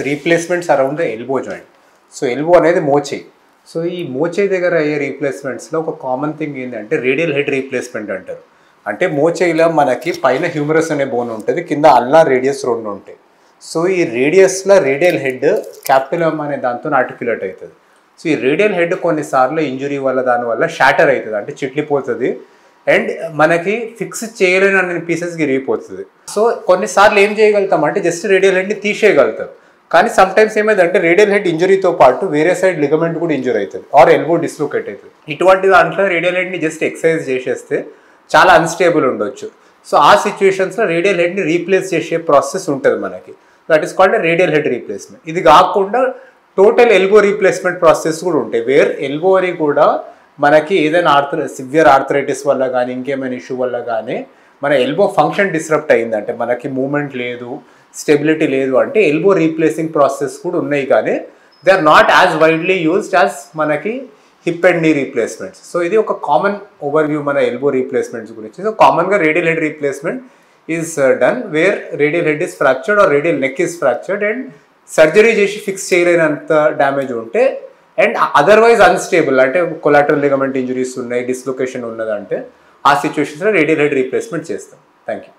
Replacements around the elbow joint. So elbow అనేది మోచేయి. So ఈ మోచేయి దగ్గర అయ్యే రీప్లేస్మెంట్స్లో ఒక కామన్ థింగ్ ఏంటంటే రేడియల్ హెడ్ రీప్లేస్మెంట్ అంటారు. అంటే మోచేయిలో మనకి పైన హ్యూమరస్ అనే బోన్ ఉంటుంది, కింద అల్నార్ రేడియస్ 2 ఉంటాయి. సో ఈ రేడియస్లో రేడియల్ హెడ్ క్యాపిటలమ్ అనే దాంతో ఆర్టిక్యులేట్ అవుతుంది. సో ఈ రేడియల్ హెడ్ కొన్నిసార్లు ఇంజురీ వల్ల దానివల్ల షాటర్ అవుతుంది, అంటే చిట్లిపోతుంది అండ్ మనకి ఫిక్స్ చేయలేని అన్ని పీసెస్కి విరిగిపోతుంది. సో కొన్నిసార్లు ఏం చేయగలుగుతాం అంటే జస్ట్ రేడియల్ హెడ్ని తీసేయగలుగుతాం. కానీ సమ్టైమ్స్ ఏమైందంటే రేడియల్ హెడ్ ఇంజురీతో పాటు వేరే సైడ్ లిగమెంట్ కూడా ఇంజూర్ అవుతుంది ఆర్ ఎల్బో డిస్లోకేట్ అవుతుంది. ఇటువంటి దాంట్లో రేడియల్ హెడ్ని జస్ట్ ఎక్సర్సైజ్ చేసేస్తే చాలా అన్స్టేబుల్ ఉండొచ్చు. సో ఆ సిచ్యువేషన్స్లో రేడియల్ హెడ్ని రీప్లేస్ చేసే ప్రాసెస్ ఉంటుంది మనకి. That is called radial head replacement. ఇది కాకుండా టోటల్ ఎల్బో రీప్లేస్మెంట్ ప్రాసెస్ కూడా ఉంటాయి, వేర్ ఎల్బోని కూడా మనకి ఏదైనా సివియర్ ఆర్థరైటిస్ వల్ల కానీ ఇంకేమైనా ఇష్యూ వల్ల కానీ మన ఎల్బో ఫంక్షన్ డిస్రప్ట్ అయిందంటే, మనకి మూమెంట్ లేదు, స్టెబిలిటీ లేదు అంటే ఎల్బో రీప్లేసింగ్ ప్రాసెస్ కూడా ఉన్నాయి. కానీ they are not as widely used as మనకి hip and knee replacements. So ఇది ఒక కామన్ ఓవర్వ్యూ మన ఎల్బో రీప్లేస్మెంట్స్ గురించి. సో కామన్గా radial head replacement is done where radial head is fractured or radial neck is fractured and surgery చేసి fix చేయలేనంత damage ఉంటే and otherwise unstable అంటే collateral ligament injuries ఉన్నాయి, డిస్లొకేషన్ ఉన్నదంటే ఆ సిచ్యువేషన్స్లో రేడియల్ హెడ్ రీప్లేస్మెంట్ చేస్తాం. Thank you.